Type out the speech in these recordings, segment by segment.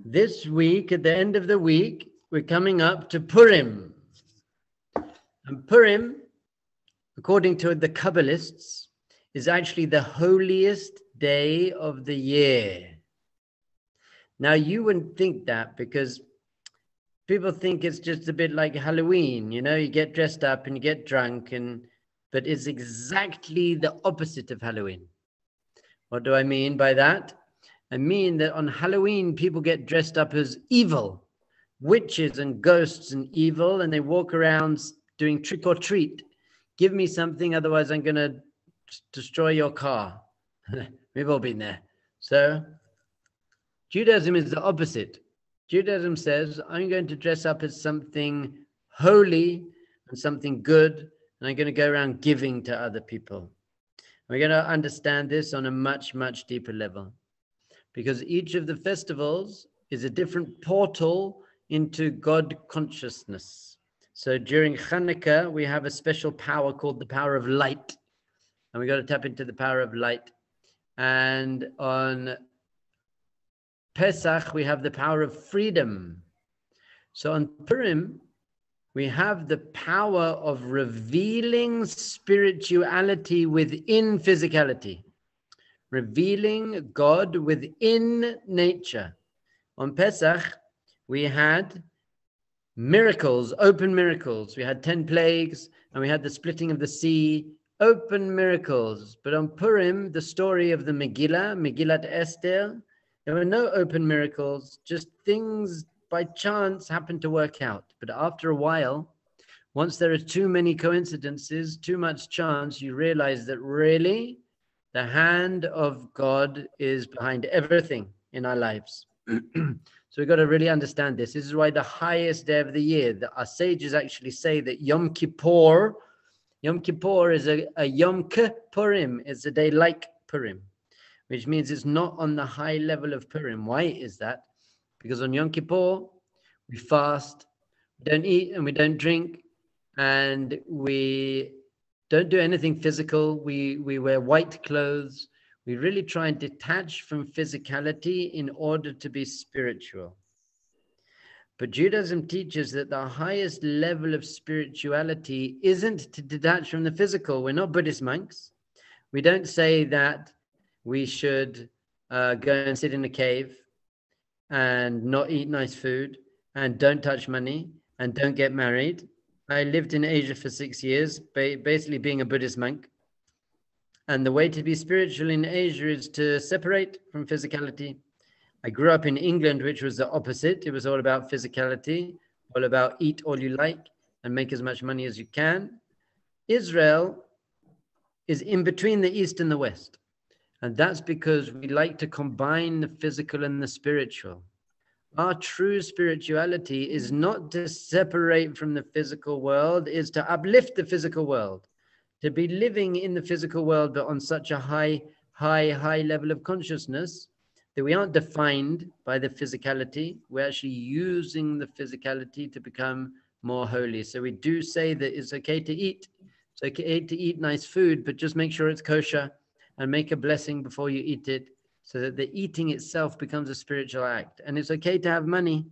This week, at the end of the week, we're coming up to Purim. And Purim, according to the Kabbalists, is actually the holiest day of the year. Now, you wouldn't think that because people think it's just a bit like Halloween. You know, you get dressed up and you get drunk, but it's exactly the opposite of Halloween. What do I mean by that? I mean that on Halloween, people get dressed up as evil, witches and ghosts and evil, and they walk around doing trick or treat. Give me something, otherwise I'm going to destroy your car. We've all been there. So Judaism is the opposite. Judaism says, I'm going to dress up as something holy and something good, and I'm going to go around giving to other people. And we're going to understand this on a much, much deeper level, because each of the festivals is a different portal into God consciousness. So during Hanukkah, we have a special power called the power of light, and we got to tap into the power of light. And on Pesach, we have the power of freedom. So on Purim, we have the power of revealing spirituality within physicality, revealing God within nature. On Pesach, we had miracles, open miracles. We had 10 plagues, and we had the splitting of the sea, open miracles. But on Purim, the story of the Megillat Esther, there were no open miracles, just things by chance happened to work out. But after a while, once there are too many coincidences, too much chance, you realize that really the hand of God is behind everything in our lives. So we've got to really understand this. This is why the highest day of the year, our sages actually say that Yom Kippur is a Yom Kippurim. It's a day like Purim, which means it's not on the high level of Purim. Why is that? Because on Yom Kippur, we fast, we don't eat and we don't drink, and we don't do anything physical. We wear white clothes. We really try and detach from physicality in order to be spiritual. But Judaism teaches that the highest level of spirituality isn't to detach from the physical. We're not Buddhist monks. We don't say that we should go and sit in a cave and not eat nice food and don't touch money and don't get married. I lived in Asia for 6 years, basically being a Buddhist monk. And the way to be spiritual in Asia is to separate from physicality. I grew up in England, which was the opposite. It was all about physicality, all about eat all you like and make as much money as you can. Israel is in between the East and the West. And that's because we like to combine the physical and the spiritual. Our true spirituality is not to separate from the physical world, is to uplift the physical world, to be living in the physical world, but on such a high level of consciousness that we aren't defined by the physicality. We're actually using the physicality to become more holy. So we do say that it's okay to eat. It's okay to eat nice food, but just make sure it's kosher and make a blessing before you eat it, so that the eating itself becomes a spiritual act. And it's okay to have money,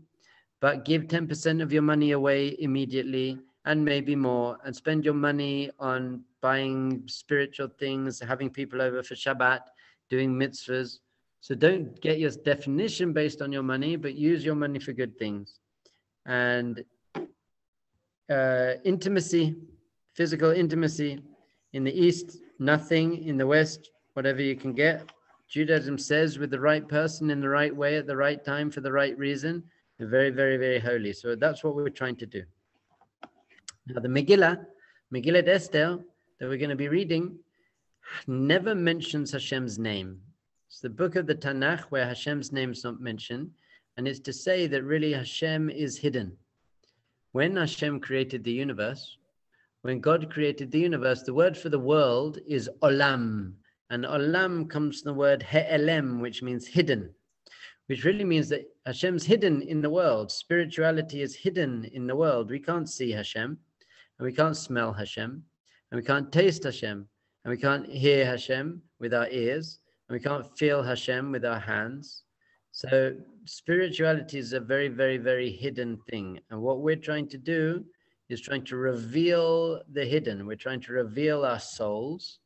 but give 10% of your money away immediately and maybe more, and spend your money on buying spiritual things, having people over for Shabbat, doing mitzvahs. So don't get your definition based on your money, but use your money for good things. And intimacy, physical intimacy, in the East, nothing. In the West, whatever you can get. Judaism says with the right person in the right way at the right time for the right reason, they're very, very, very holy. So that's what we're trying to do. Now the Megillat Esther that we're going to be reading never mentions Hashem's name. It's the book of the Tanakh where Hashem's name is not mentioned, and it's to say that really Hashem is hidden. When Hashem created the universe, when God created the universe, the word for the world is olam. And olam comes from the word he'elem, which means hidden, which really means that Hashem's hidden in the world. Spirituality is hidden in the world. We can't see Hashem, and we can't smell Hashem, and we can't taste Hashem, and we can't hear Hashem with our ears, and we can't feel Hashem with our hands. So spirituality is a very, very, very hidden thing. And what we're trying to do is trying to reveal the hidden. We're trying to reveal our souls,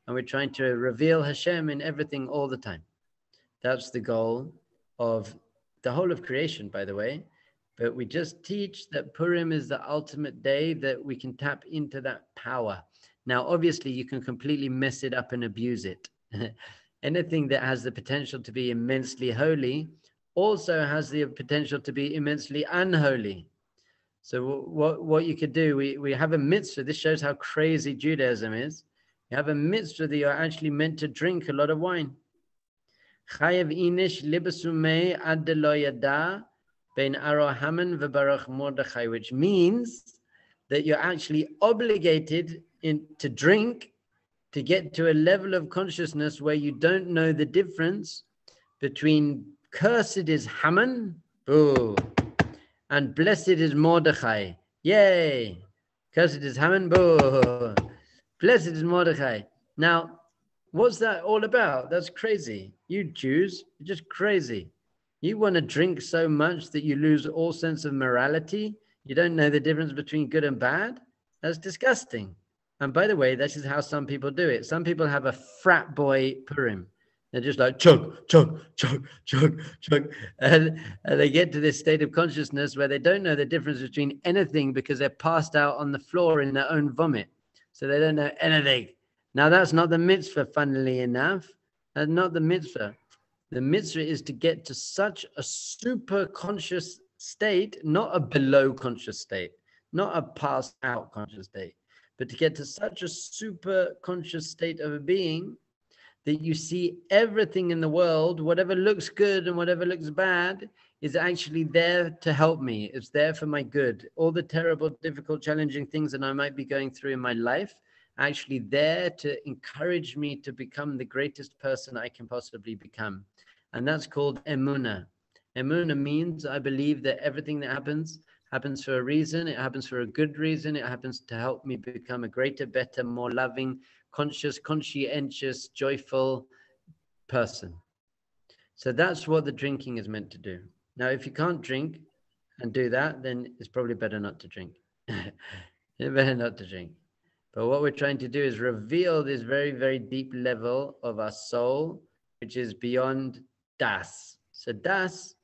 and we're trying to reveal Hashem in everything all the time. That's the goal of the whole of creation, by the way. But we just teach that Purim is the ultimate day that we can tap into that power. Now, obviously, you can completely mess it up and abuse it. Anything that has the potential to be immensely holy also has the potential to be immensely unholy. So what you could do, we have a mitzvah. This shows how crazy Judaism is. You have a mitzvah that you're actually meant to drink a lot of wine. Chayev inish libasumei ad lo yada bein arohaman v'barach Mordechai, which means that you're actually obligated to drink to get to a level of consciousness where you don't know the difference between cursed is Haman, boo, and blessed is Mordechai. Yay! Cursed is Haman, boo. Blessed is Mordechai. Now, what's that all about? That's crazy. You Jews, you're just crazy. You want to drink so much that you lose all sense of morality. You don't know the difference between good and bad. That's disgusting. And by the way, this is how some people do it. Some people have a frat boy Purim. They're just like chug, chug, chug, chug, chug. And they get to this state of consciousness where they don't know the difference between anything because they're passed out on the floor in their own vomit. So they don't know anything. Now, that's not the mitzvah, funnily enough. That's not the mitzvah. The mitzvah is to get to such a super conscious state, not a below conscious state, not a passed out conscious state, but to get to such a super conscious state of a being that you see everything in the world, whatever looks good and whatever looks bad, is actually there to help me. It's there for my good. All the terrible, difficult, challenging things that I might be going through in my life are actually there to encourage me to become the greatest person I can possibly become. And that's called emunah. Emunah means I believe that everything that happens for a reason. It happens for a good reason. It happens to help me become a greater, better, more loving, conscious, conscientious, joyful person. So that's what the drinking is meant to do. Now, if you can't drink and do that, then it's probably better not to drink. It's better not to drink. But what we're trying to do is reveal this very, very deep level of our soul, which is beyond das. So das,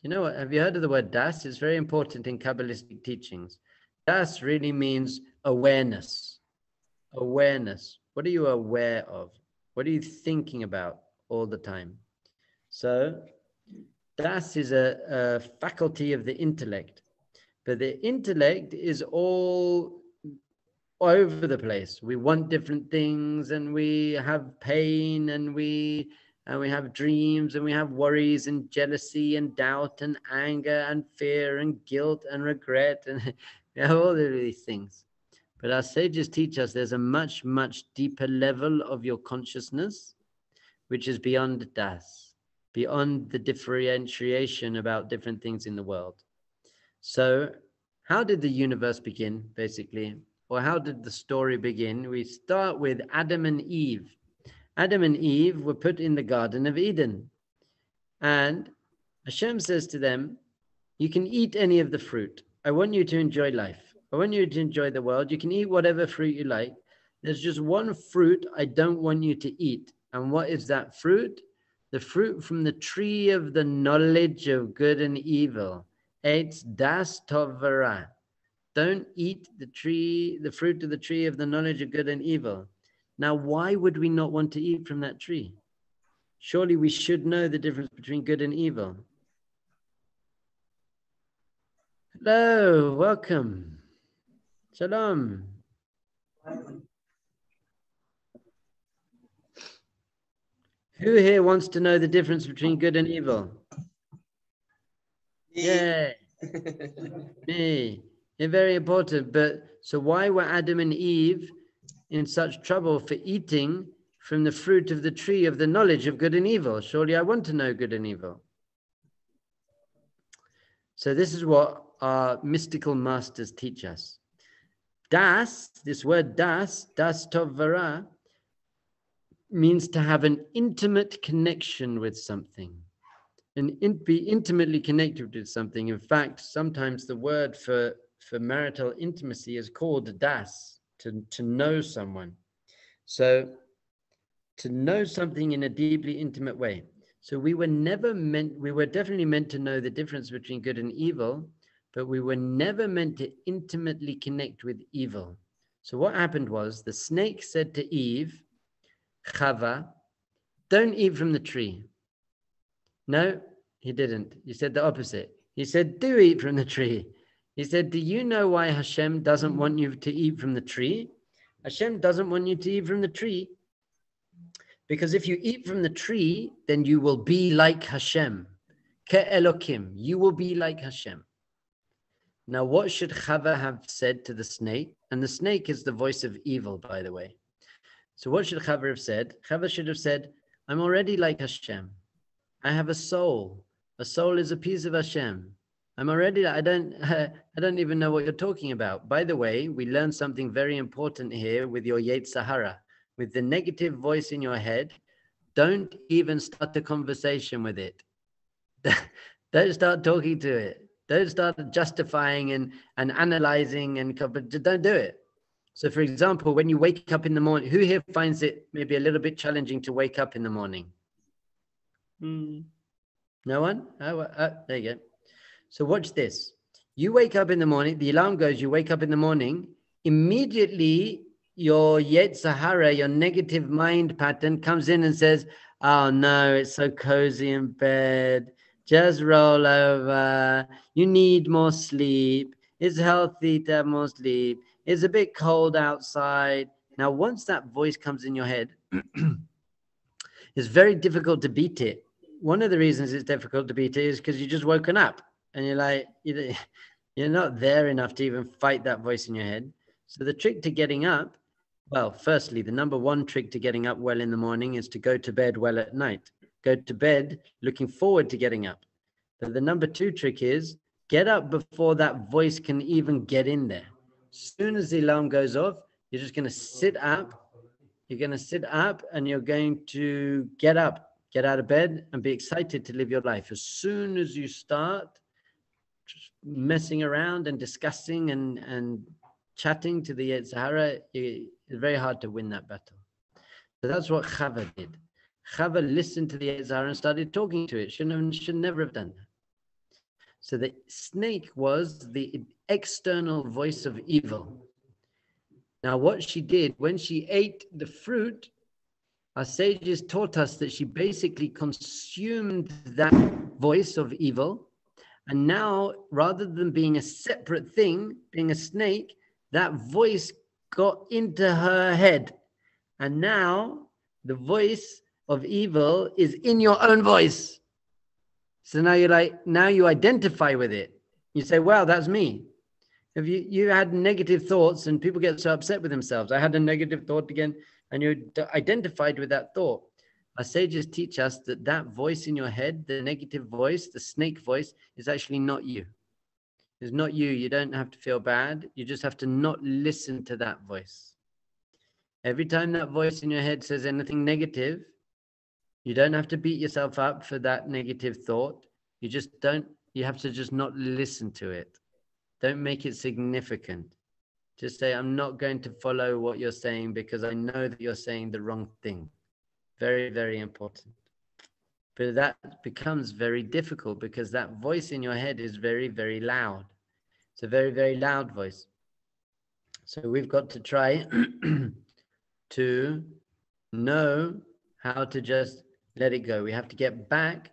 you know what? Have you heard of the word das? It's very important in Kabbalistic teachings. Das really means awareness. Awareness. What are you aware of? What are you thinking about all the time? So das is a faculty of the intellect. But the intellect is all over the place. We want different things, and we have pain, and we have dreams, and we have worries and jealousy and doubt and anger and fear and guilt and regret, and we have all of these things. But our sages teach us there's a much, much deeper level of your consciousness, which is beyond das, beyond the differentiation about different things in the world. So how did the universe begin, basically? Or how did the story begin? We start with Adam and Eve. Adam and Eve were put in the Garden of Eden. And Hashem says to them, you can eat any of the fruit. I want you to enjoy life. I want you to enjoy the world. You can eat whatever fruit you like. There's just one fruit I don't want you to eat. And what is that fruit? The fruit from the tree of the knowledge of good and evil. Eitz das tov v'ra. Don't eat the fruit of the tree of the knowledge of good and evil. Now, why would we not want to eat from that tree? Surely we should know the difference between good and evil. Hello, welcome. Shalom. Who here wants to know the difference between good and evil? Yeah. Me. They're very important. But so why were Adam and Eve in such trouble for eating from the fruit of the tree of the knowledge of good and evil? Surely I want to know good and evil. So this is what our mystical masters teach us. Das, this word das tov v'ra, means to have an intimate connection with something. and be intimately connected with something. In fact, sometimes the word for marital intimacy is called das, to know someone. So to know something in a deeply intimate way. So we were definitely meant to know the difference between good and evil, but we were never meant to intimately connect with evil. So what happened was the snake said to Eve, Chava, don't eat from the tree. No, he didn't. He said the opposite. He said, do eat from the tree. He said, do you know why Hashem doesn't want you to eat from the tree? Hashem doesn't want you to eat from the tree because if you eat from the tree, then you will be like Hashem. Ke Elokim, you will be like Hashem. Now, what should Chava have said to the snake? And the snake is the voice of evil, by the way. So what should Chava have said? Chava should have said, I'm already like Hashem. I have a soul. A soul is a piece of Hashem. I'm already, I don't even know what you're talking about. By the way, we learned something very important here with your Yetzer Hara. With the negative voice in your head, don't even start a conversation with it. Don't start talking to it. Don't start justifying and analyzing, but don't do it. So for example, when you wake up in the morning, who here finds it maybe a little bit challenging to wake up in the morning? No one? There you go. So watch this. You wake up in the morning, the alarm goes, you wake up in the morning, immediately your Yetzer Hara, your negative mind pattern comes in and says, oh no, it's so cozy in bed. Just roll over. You need more sleep. It's healthy to have more sleep. It's a bit cold outside. Now, once that voice comes in your head, it's very difficult to beat it. One of the reasons it's difficult to beat it is because you've just woken up and you're like, you're not there enough to even fight that voice in your head. So the trick to getting up, well, firstly, the number one trick to getting up well in the morning is to go to bed well at night. Go to bed looking forward to getting up. But the number two trick is get up before that voice can even get in there. As soon as the alarm goes off, you're just going to sit up. You're going to sit up and you're going to get up, get out of bed and be excited to live your life. As soon as you start just messing around and discussing and chatting to the Yetzer Hara, it's very hard to win that battle. So that's what Chava did. Chava listened to the Yetzer Hara and started talking to it. Should never have done that. So the snake was the external voice of evil. Now what she did, when she ate the fruit, our sages taught us that she basically consumed that voice of evil. And now, rather than being a separate thing, being a snake, that voice got into her head. And now the voice of evil is in your own voice. So now you identify with it. You say, wow, that's me. If you had negative thoughts and people get so upset with themselves, I had a negative thought again, and you identified with that thought. Our sages teach us that that voice in your head, the negative voice, the snake voice, is actually not you. It's not you. You don't have to feel bad. You just have to not listen to that voice. Every time that voice in your head says anything negative, you don't have to beat yourself up for that negative thought. You have to just not listen to it. Don't make it significant. Just say, I'm not going to follow what you're saying because I know that you're saying the wrong thing. Very, very important. But that becomes very difficult because that voice in your head is very, very loud. It's a very, very loud voice. So we've got to try to know how to just let it go. We have to get back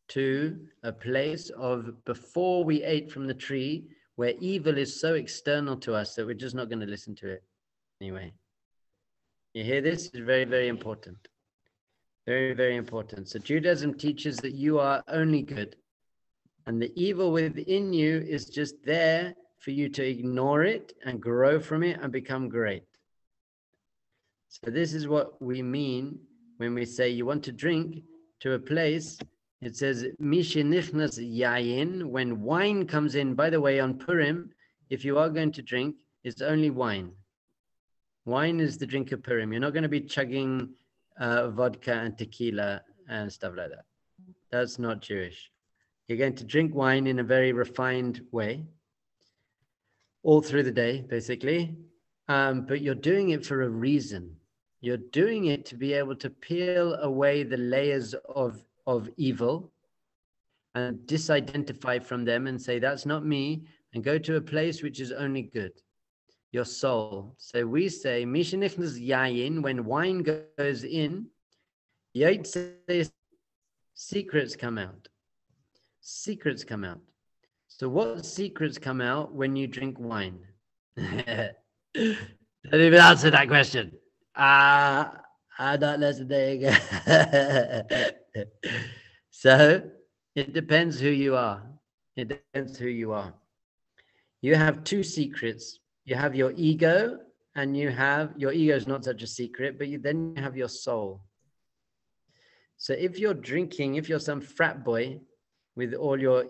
to a place of before we ate from the tree where evil is so external to us that we're just not going to listen to it. Anyway, you hear this? It's very, very important. Very, very important. So Judaism teaches that you are only good and the evil within you is just there for you to ignore it and grow from it and become great. So this is what we mean when we say you want to drink to a place. It says, Mishenichnas yayin, when wine comes in. By the way, on Purim, if you are going to drink, it's only wine. Wine is the drink of Purim. You're not going to be chugging vodka and tequila and stuff like that. That's not Jewish. You're going to drink wine in a very refined way, all through the day, basically. But you're doing it for a reason. You're doing it to be able to peel away the layers of evil and disidentify from them and say, that's not me, and go to a place which is only good. Your soul. So we say, Mishenichnas yayin, when wine goes in, secrets come out. Secrets come out. So what secrets come out when you drink wine? Don't even answer that question. I'm not listening. So it depends who you are. It depends who you are. You have two secrets. You have your ego, and you have, your ego is not such a secret, but then you have your soul. So if you're drinking, if you're some frat boy with all your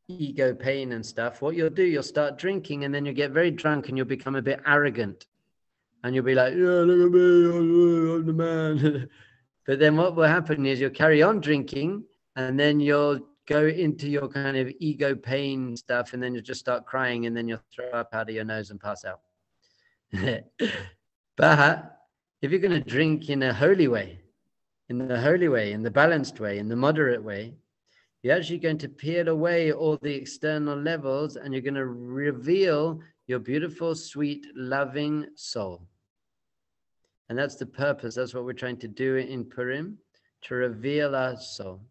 ego pain and stuff, what you'll do, you'll start drinking, and then you'll get very drunk and you'll become a bit arrogant. And you'll be like, yeah, look at me, I'm the man. But then what will happen is you'll carry on drinking, and then you'll go into your kind of ego pain stuff, and then you'll just start crying, and then you'll throw up out of your nose and pass out. But if you're going to drink in a holy way, in the balanced way, in the moderate way, you're actually going to peel away all the external levels, and you're going to reveal your beautiful, sweet, loving soul. And that's the purpose. That's what we're trying to do in Purim, to reveal our soul.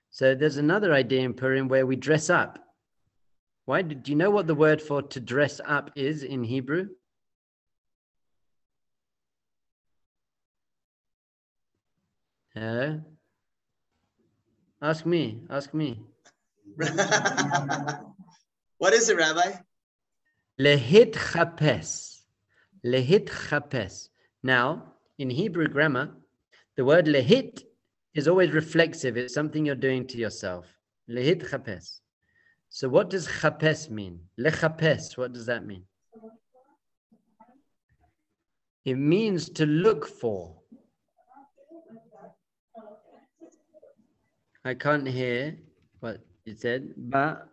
So there's another idea in Purim where we dress up. Why? Do you know what the word for to dress up is in Hebrew? Hello? Ask me. What is it, Rabbi? Lehit chapes. Now, in Hebrew grammar, the word lehit is always reflexive. It's something you're doing to yourself. Lehit chapes. So what does chapes mean? Lechapes, what does that mean? It means to look for. I can't hear what it said, but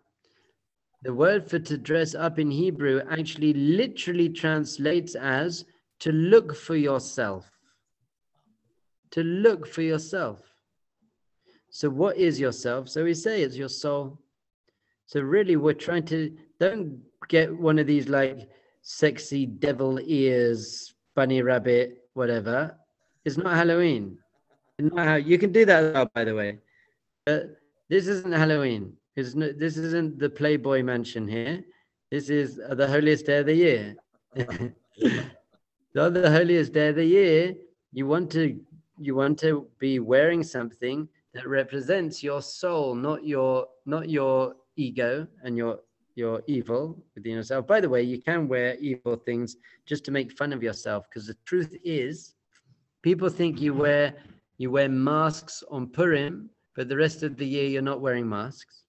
the word for to dress up in Hebrew actually literally translates as to look for yourself. To look for yourself. So what is yourself? So we say it's your soul. So really we're trying to, don't get one of these like sexy devil ears, bunny rabbit, whatever. It's not Halloween. It's not how, you can do that now, by the way. This isn't Halloween. This isn't the Playboy Mansion here. This is the holiest day of the year. The holiest day of the year, you want to be wearing something that represents your soul, not your ego and your evil within yourself. By the way, you can wear evil things just to make fun of yourself, because the truth is, people think you wear masks on Purim, but the rest of the year you're not wearing masks.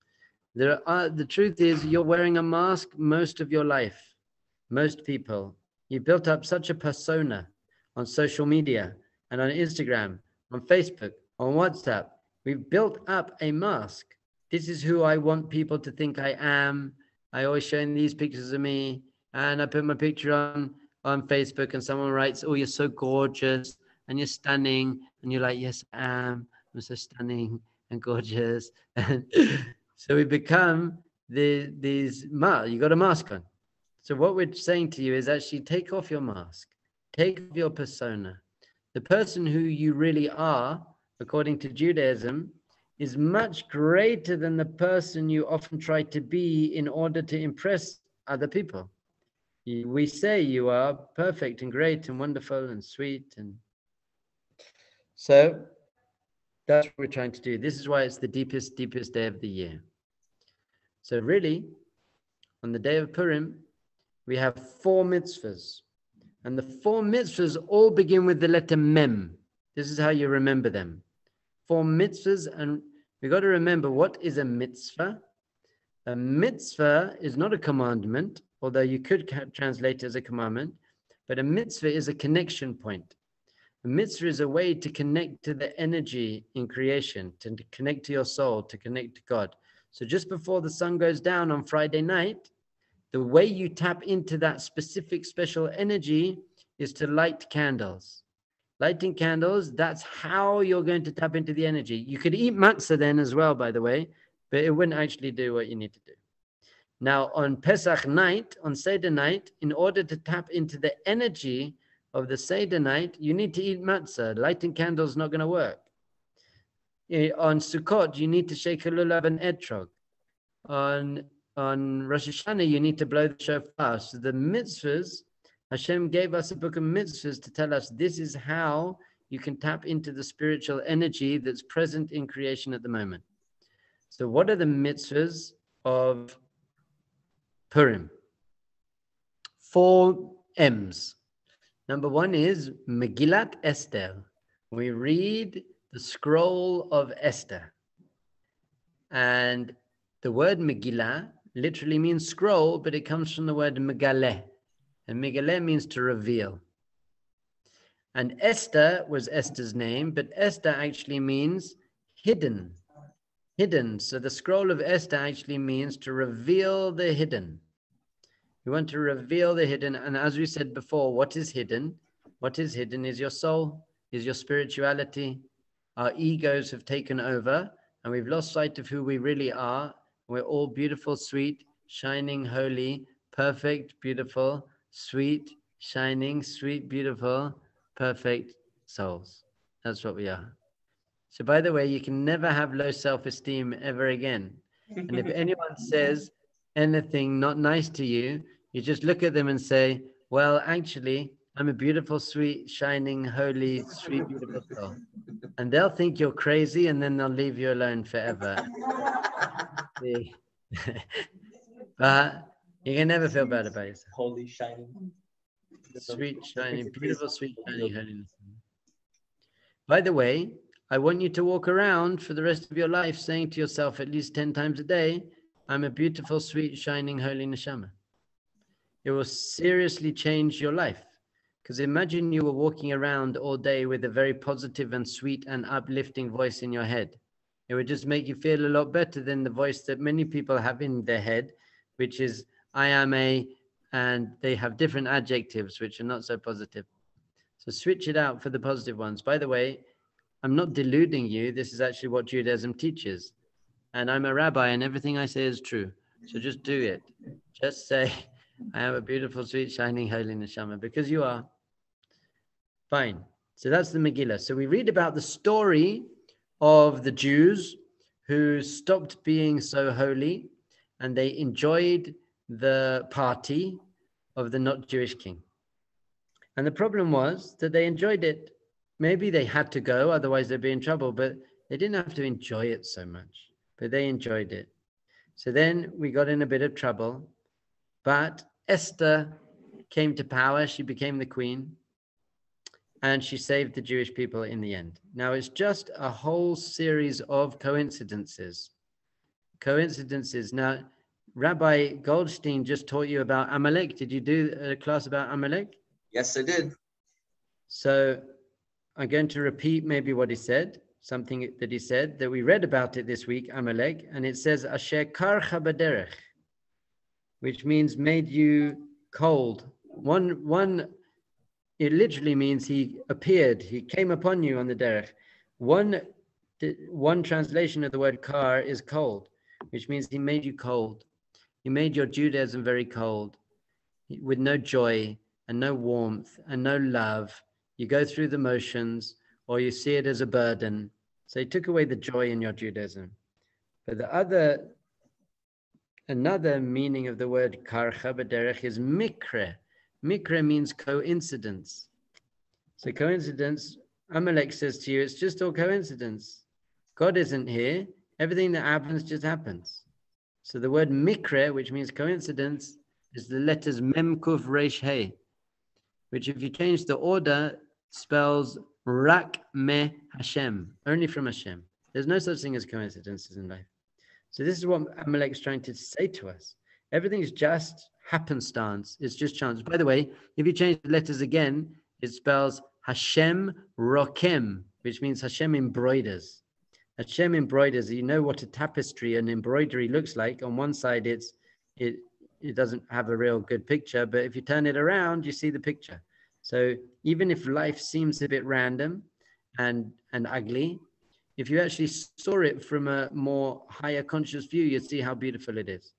The truth is, you're wearing a mask most of your life. Most people. You built up such a persona on social media and on Instagram, on Facebook, on WhatsApp. We've built up a mask. This is who I want people to think I am. I always show these pictures of me, and I put my picture on Facebook, and someone writes, "Oh, you're so gorgeous and you're stunning," and you're like, "Yes, I am. I'm so stunning and gorgeous." And so we become these you got a mask on. So what we're saying to you is actually take off your mask, take off your persona. The person who you really are, according to Judaism, is much greater than the person you often try to be in order to impress other people. We say you are perfect and great and wonderful and sweet. And so that's what we're trying to do. This is why it's the deepest day of the year. So really, on the day of Purim, we have 4 mitzvahs. And the 4 mitzvahs all begin with the letter Mem. This is how you remember them. 4 mitzvahs, and we got to remember, what is a mitzvah? A mitzvah is not a commandment, although you could translate it as a commandment, but a mitzvah is a connection point. A mitzvah is a way to connect to the energy in creation, to connect to your soul, to connect to God. So just before the sun goes down on Friday night, the way you tap into that specific special energy is to light candles. Lighting candles, that's how you're going to tap into the energy. You could eat matzah then as well, by the way, but it wouldn't actually do what you need to do. Now, on Pesach night, on Seder night, in order to tap into the energy of the Seder night, you need to eat matzah. Lighting candles is not going to work. On Sukkot, you need to shake a lulav and etrog. On Rosh Hashanah, you need to blow the shofar. So the mitzvahs, Hashem gave us a book of mitzvahs to tell us this is how you can tap into the spiritual energy that's present in creation at the moment. So what are the mitzvahs of Purim? 4 M's. Number 1 is Megillat Esther. We read the scroll of Esther. And the word Megillah literally means scroll, but it comes from the word Megaleh. And Megaleh means to reveal. And Esther was Esther's name, but Esther actually means hidden. Hidden. So the scroll of Esther actually means to reveal the hidden. You want to reveal the hidden. And as we said before, what is hidden? What is hidden is your soul, is your spirituality. Our egos have taken over and we've lost sight of who we really are. We're all beautiful, sweet, shining, holy, perfect, beautiful, sweet, shining, sweet, beautiful, perfect souls. That's what we are. So by the way, you can never have low self-esteem ever again. And if anyone says anything not nice to you, you just look at them and say, well, actually, I'm a beautiful, sweet, shining, holy, sweet, beautiful soul. And they'll think you're crazy and then they'll leave you alone forever. But you can never feel bad about yourself. Holy, shining. Sweet, shining, beautiful, sweet, shining, holiness. By the way, I want you to walk around for the rest of your life saying to yourself at least 10 times a day, I'm a beautiful, sweet, shining, holy neshama. It will seriously change your life. Because imagine you were walking around all day with a very positive and sweet and uplifting voice in your head. It would just make you feel a lot better than the voice that many people have in their head, which is, I am a, and they have different adjectives, which are not so positive. So switch it out for the positive ones. By the way, I'm not deluding you. This is actually what Judaism teaches. And I'm a rabbi and everything I say is true. So just do it. Just say, I am a beautiful, sweet, shining, holy neshama, because you are. Fine. So that's the Megillah. So we read about the story of the Jews who stopped being so holy and they enjoyed the party of the not Jewish king. And the problem was that they enjoyed it. Maybe they had to go, otherwise they'd be in trouble, but they didn't have to enjoy it so much, but they enjoyed it. So then we got in a bit of trouble, but Esther came to power. She became the queen and she saved the Jewish people in the end. Now it's just a whole series of coincidences. Now, Rabbi Goldstein just taught you about Amalek. Did you do a class about Amalek? Yes, I did. So I'm going to repeat maybe what he said, something that he said, that we read about it this week, Amalek, and it says, Asher karcha baderech, which means made you cold. It literally means he appeared, he came upon you on the derech. One translation of the word kar is cold, which means he made you cold. He made your Judaism very cold, with no joy and no warmth and no love. You go through the motions or you see it as a burden. So he took away the joy in your Judaism. But another meaning of the word karcha b'derech is mikre. Mikre means coincidence. So coincidence, Amalek says to you, it's just all coincidence. God isn't here. Everything that happens just happens. So the word mikre, which means coincidence, is the letters mem kuf resh he, which if you change the order, spells rak me Hashem, only from Hashem. There's no such thing as coincidences in life. So this is what Amalek is trying to say to us. Everything is just happenstance. It's just chance. By the way, if you change the letters again, it spells Hashem rokem, which means Hashem embroiders. Hashem embroiders. You know what a tapestry and embroidery looks like. On one side, it doesn't have a real good picture, but if you turn it around, you see the picture. So even if life seems a bit random and ugly, if you actually saw it from a more higher conscious view, you'd see how beautiful it is.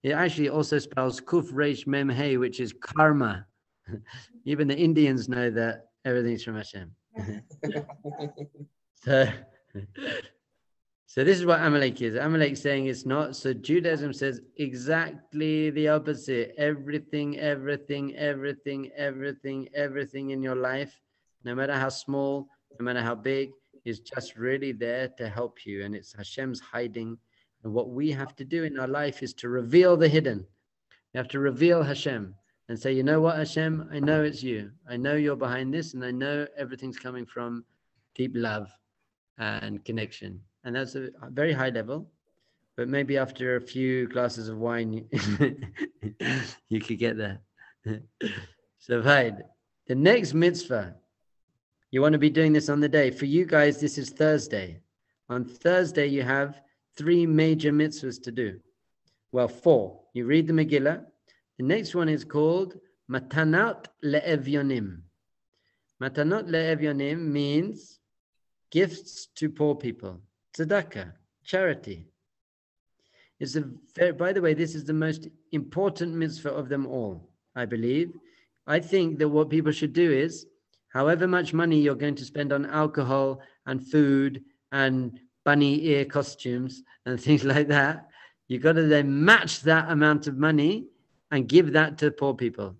It actually also spells Kuf Reish Mem Hey, which is karma. Even the Indians know that everything's from Hashem. So this is what Amalek is. Amalek saying it's not. So Judaism says exactly the opposite. Everything in your life, no matter how small, no matter how big, is just really there to help you. And it's Hashem's hiding. And what we have to do in our life is to reveal the hidden. We have to reveal Hashem and say, you know what, Hashem, I know it's you. I know you're behind this, and I know everything's coming from deep love and connection. And that's a very high level, but maybe after a few glasses of wine, you could get there. So, fine. The next mitzvah, you want to be doing this on the day. For you guys, this is Thursday. On Thursday, you have 3 major mitzvahs to do. Well, 4. You read the Megillah. The next one is called Matanat Le'evyonim. Matanat Le'evyonim means gifts to poor people. Tzedakah, charity. By the way, this is the most important mitzvah of them all, I believe. I think that what people should do is, however much money you're going to spend on alcohol and food and bunny ear costumes and things like that, you've got to then match that amount of money and give that to poor people.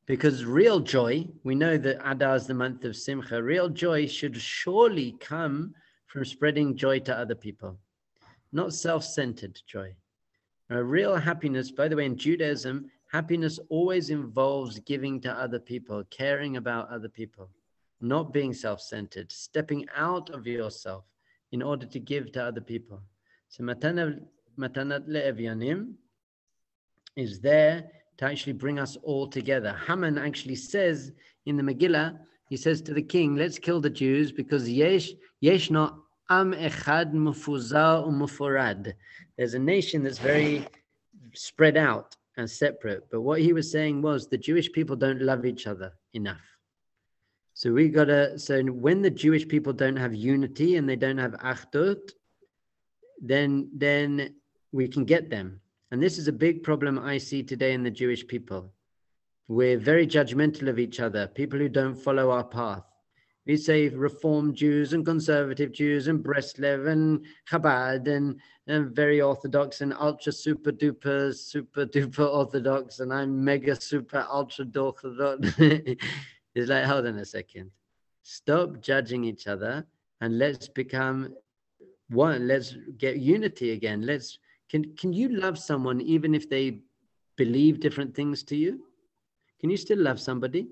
Because real joy, we know that Adar is the month of Simcha, real joy should surely come from spreading joy to other people, not self-centered joy. Real happiness, by the way, in Judaism, happiness always involves giving to other people, caring about other people, not being self-centered, stepping out of yourself in order to give to other people. So Matanat Le'evyanim is there to actually bring us all together. Haman actually says in the Megillah, he says to the king, let's kill the Jews because yeshno am echad mufuzar umufurad. There's a nation that's very spread out and separate. But what he was saying was the Jewish people don't love each other enough. So when the Jewish people don't have unity and they don't have achdut, then we can get them. And this is a big problem I see today in the Jewish people. We're very judgmental of each other, people who don't follow our path. We say Reform Jews and conservative Jews and Breslev and Chabad and very Orthodox and ultra super duper Orthodox, and I'm mega super ultra Orthodox. It's like, hold on a second. Stop judging each other and let's become one. Let's get unity again. Can you love someone even if they believe different things to you? Can you still love somebody?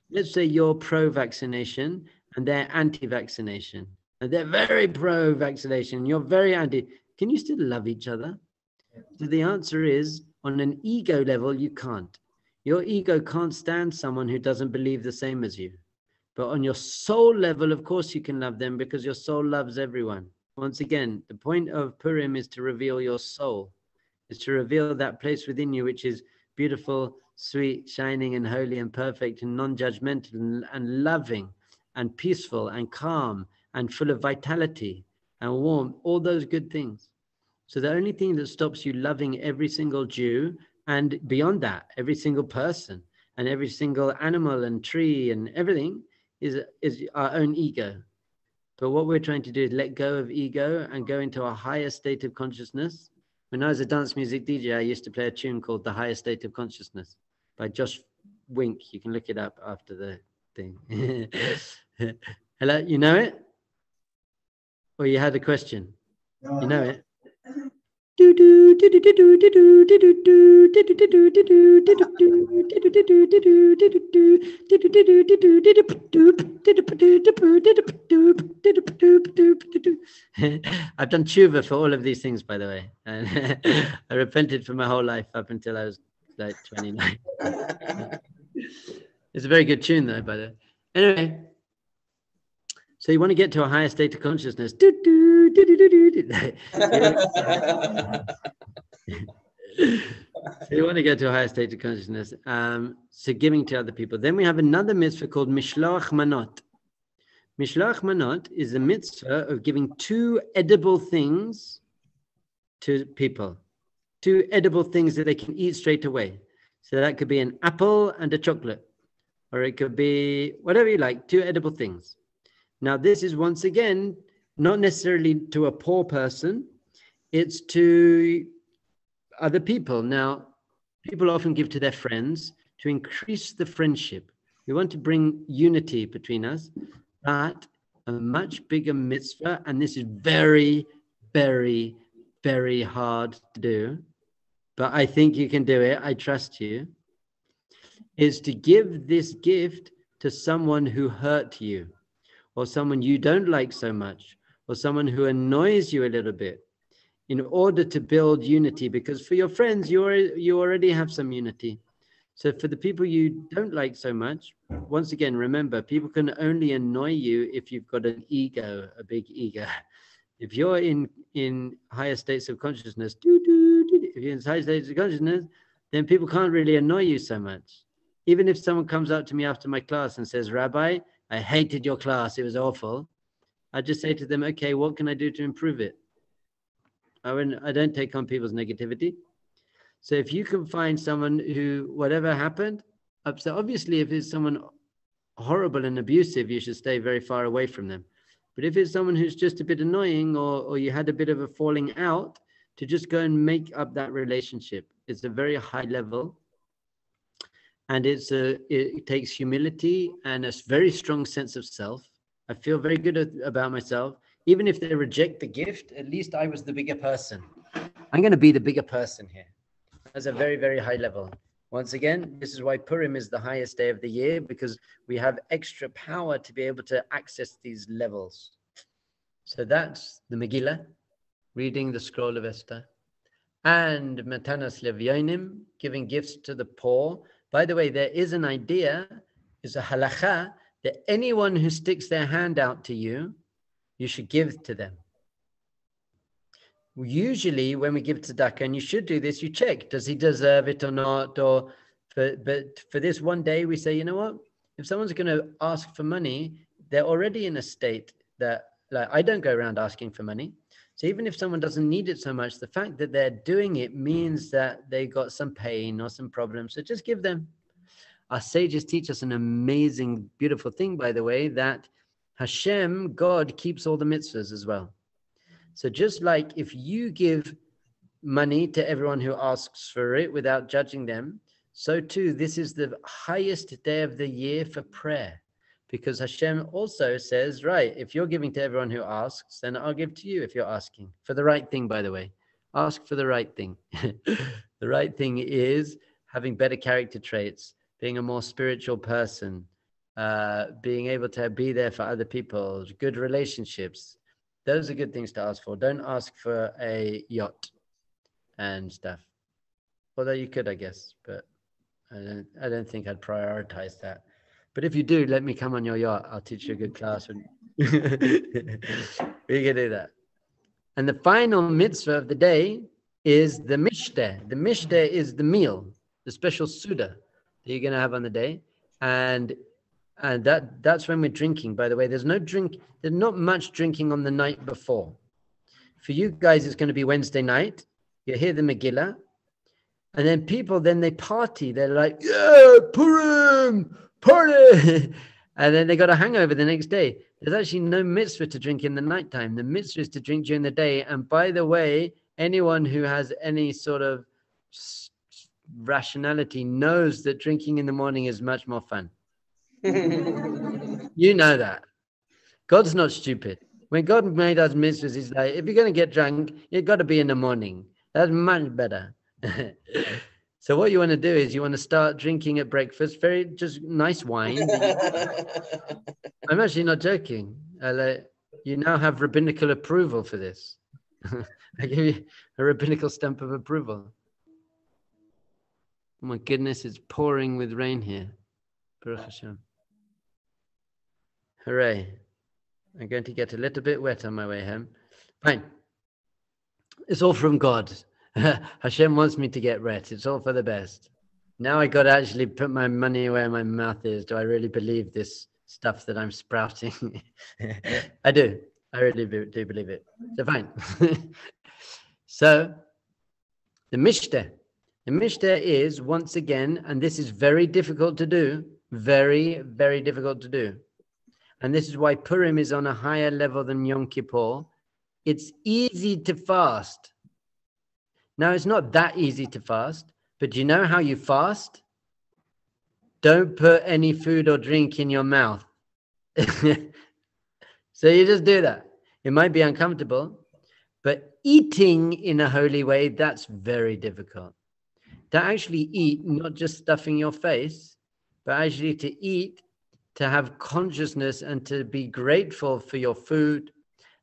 Let's say you're pro-vaccination and they're anti-vaccination. And they're very pro-vaccination, you're very anti. Can you still love each other? So the answer is, on an ego level, you can't. Your ego can't stand someone who doesn't believe the same as you. But on your soul level, of course you can love them because your soul loves everyone. Once again, the point of Purim is to reveal your soul. Is to reveal that place within you which is beautiful, sweet, shining and holy and perfect and non-judgmental and loving and peaceful and calm and full of vitality and warmth, all those good things. So the only thing that stops you loving every single Jew and beyond that, every single person and every single animal and tree and everything is our own ego. But what we're trying to do is let go of ego and go into a higher state of consciousness. When I was a dance music DJ, I used to play a tune called The Higher State of Consciousness by Josh Wink. You can look it up after the thing. Hello, you know it? Or you had a question? No. You know it? I've done tshuva for all of these things, by the way. And I repented for my whole life up until I was like 29. It's a very good tune, though, by the way. Anyway, so you want to get to a higher state of consciousness. So you want to get to a higher state of consciousness. So giving to other people. Then we have another mitzvah called Mishloach Manot. Mishloach Manot is a mitzvah of giving 2 edible things to people. 2 edible things that they can eat straight away. So that could be an apple and a chocolate. Or it could be whatever you like, 2 edible things. Now, this is once again, not necessarily to a poor person. It's to other people. Now, people often give to their friends to increase the friendship. We want to bring unity between us, but a much bigger mitzvah, and this is very, very, very hard to do, but I think you can do it. I trust you. Is to give this gift to someone who hurt you, or someone you don't like so much, or someone who annoys you a little bit, in order to build unity. Because for your friends, you already have some unity. So for the people you don't like so much, once again, remember, people can only annoy you if you've got an ego, a big ego. If you're in higher states of consciousness, if you're in higher states of consciousness, then people can't really annoy you so much. Even if someone comes up to me after my class and says, Rabbi, I hated your class, it was awful, I just say to them, okay, what can I do to improve it? I don't take on people's negativity. So if you can find someone who, whatever happened, upset, obviously if it's someone horrible and abusive, you should stay very far away from them. But if it's someone who's just a bit annoying, or you had a bit of a falling out, to just go and make up that relationship. It's a very high level. And it takes humility and a very strong sense of self. I feel very good about myself. Even if they reject the gift, at least I was the bigger person. I'm going to be the bigger person here. That's a very, very high level. Once again, this is why Purim is the highest day of the year, because we have extra power to be able to access these levels. So that's the Megillah, reading the scroll of Esther, and Matanas Levyonim, giving gifts to the poor. By the way, there is an idea, is a halacha, that anyone who sticks their hand out to you, you should give to them. Usually when we give tzedakah, and you should do this, you check, does he deserve it or not? But for this one day, we say, you know what? If someone's going to ask for money, they're already in a state that, like, I don't go around asking for money. So even if someone doesn't need it so much, the fact that they're doing it means that they got some pain or some problems. So just give them. Our sages teach us an amazing, beautiful thing, by the way, that Hashem, God, keeps all the mitzvahs as well. So just like if you give money to everyone who asks for it without judging them, so too, this is the highest day of the year for prayer. Because Hashem also says, right, if you're giving to everyone who asks, then I'll give to you if you're asking. For the right thing, by the way. Ask for the right thing. The right thing is having better character traits, being a more spiritual person, being able to be there for other people, good relationships. Those are good things to ask for. Don't ask for a yacht and stuff. Although you could, I guess, but I don't think I'd prioritize that. But if you do, let me come on your yacht. I'll teach you a good class. We can do that. And the final mitzvah of the day is the mishteh. The mishteh is the meal, the special suda that you're going to have on the day. And that's when we're drinking. By the way, there's not much drinking on the night before. For you guys, it's going to be Wednesday night. You hear the Megillah. And then people, they party. They're like, yeah, Purim! Party! And then they got a hangover the next day. There's actually no mitzvah to drink in the nighttime. The mitzvah is to drink during the day. And by the way, anyone who has any sort of rationality knows that drinking in the morning is much more fun. You know that. God's not stupid. When God made us mitzvahs, he's like, if you're going to get drunk, you've got to be in the morning. That's much better. So what you want to do is you want to start drinking at breakfast, very just nice wine. I'm actually not joking. You now have rabbinical approval for this. I give you a rabbinical stamp of approval. Oh my goodness, it's pouring with rain here. Baruch Hashem. Hooray. I'm going to get a little bit wet on my way home. Fine. It's all from God. Hashem wants me to get wet. It's all for the best. Now I got to actually put my money where my mouth is. Do I really believe this stuff that I'm sprouting? I do. I really do believe it. So fine. So the Mishnah. The Mishnah is, once again, and this is very difficult to do, very, very difficult to do. And this is why Purim is on a higher level than Yom Kippur. It's easy to fast. Now, it's not that easy to fast, but you know how you fast? Don't put any food or drink in your mouth. So you just do that. It might be uncomfortable, but eating in a holy way, that's very difficult. To actually eat, not just stuffing your face, but actually to eat, to have consciousness and to be grateful for your food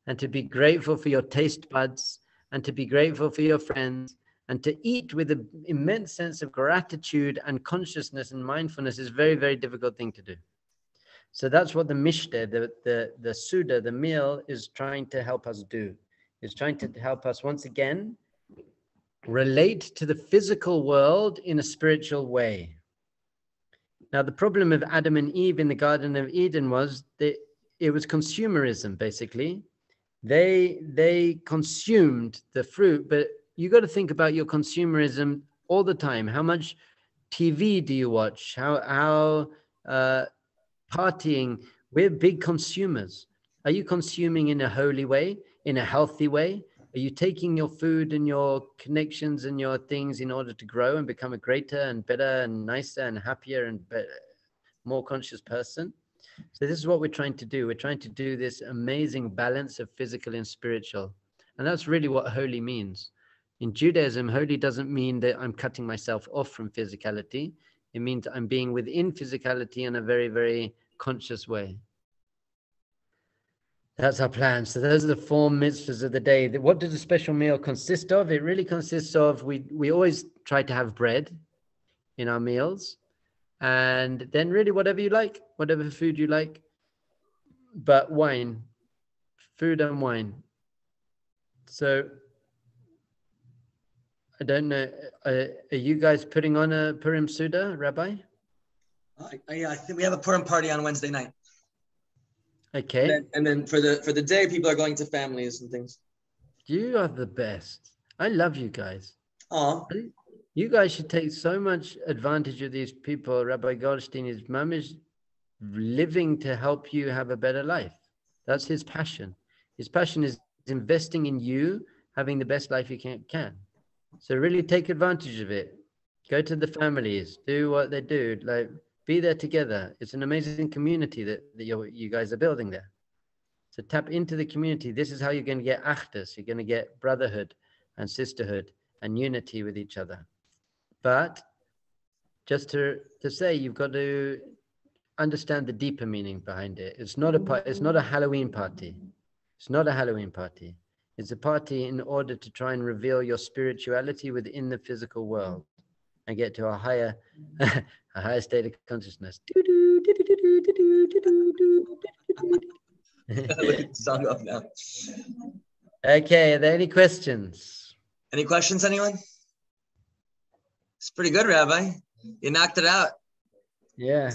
and to be grateful for your taste buds and to be grateful for your friends and to eat with an immense sense of gratitude and consciousness and mindfulness is a very, very difficult thing to do. So that's what the Mishnah, the Suda, the meal is trying to help us do. It's trying to help us once again relate to the physical world in a spiritual way. Now, the problem of Adam and Eve in the Garden of Eden was that it was consumerism, basically. They consumed the fruit, but you got to think about your consumerism all the time. How much TV do you watch? How partying? We're big consumers. Are you consuming in a holy way, in a healthy way? Are you taking your food and your connections and your things in order to grow and become a greater and better and nicer and happier and better, more conscious person? So this is what we're trying to do. We're trying to do this amazing balance of physical and spiritual. And that's really what holy means. In Judaism, holy doesn't mean that I'm cutting myself off from physicality. It means I'm being within physicality in a very, very conscious way. That's our plan. So those are the 4 mitzvahs of the day. What does a special meal consist of? It really consists of, we always try to have bread in our meals. And then really whatever you like, whatever food you like. But wine, food and wine. So I don't know, are you guys putting on a Purim Suda, Rabbi? Yeah, I think we have a Purim party on Wednesday night. Okay. And then for the day, people are going to families and things. You are the best. I love you guys. Oh, you guys should take so much advantage of these people. Rabbi Goldstein, his mom is living to help you have a better life. That's his passion. His passion is investing in you, having the best life you can. So really take advantage of it. Go to the families, do what they do, like be there together. It's an amazing community that you guys are building there. So tap into the community. This is how you're going to get achdus. You're going to get brotherhood and sisterhood and unity with each other. But just to say, you've got to understand the deeper meaning behind it. It's not a Halloween party. It's not a Halloween party. It's a party in order to try and reveal your spirituality within the physical world and get to a higher state of consciousness. look at the song up now. Okay, are there any questions? Any questions, anyone? It's pretty good, Rabbi. You knocked it out. Yeah.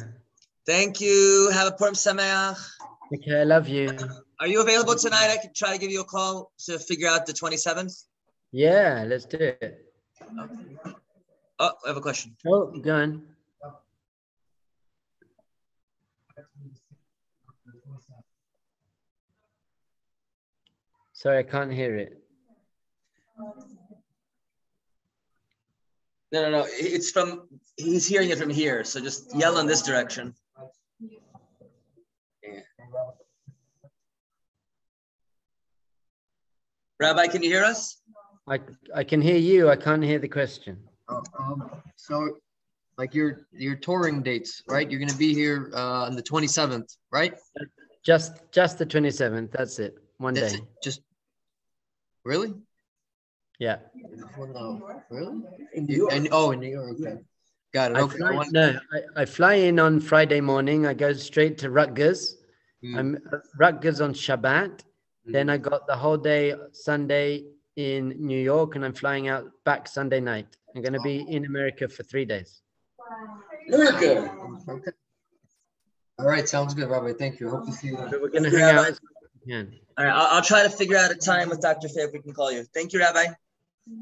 Thank you. Have a Purim Sameach. Okay, I love you. Are you available tonight? I could try to give you a call to figure out the 27th. Yeah, let's do it. Okay. Oh, I have a question. Oh, go on. Sorry, I can't hear it. No. He's hearing it from here. So just yell in this direction. Yeah. Rabbi, can you hear us? I can hear you. I can't hear the question. So like your touring dates, right? You're going to be here on the 27th, right? Just the 27th. That's it. That's day. it. Just really? Yeah. Well, no. Really? In New York. In New York. Okay. Got it. Okay. I fly in on Friday morning. I go straight to Rutgers. I'm at Rutgers on Shabbat. Then I got the whole day Sunday in New York, and I'm flying out back Sunday night. I'm going to be in America for 3 days. America. Okay. All right. Sounds good, Rabbi. Thank you. Hope to see you then. So we're going to hang out as much as we can. All right, I'll try to figure out a time with Dr. Faye if we can call you. Thank you, Rabbi.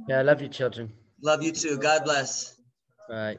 Yeah, I love you, children. Love you too. God bless. Bye.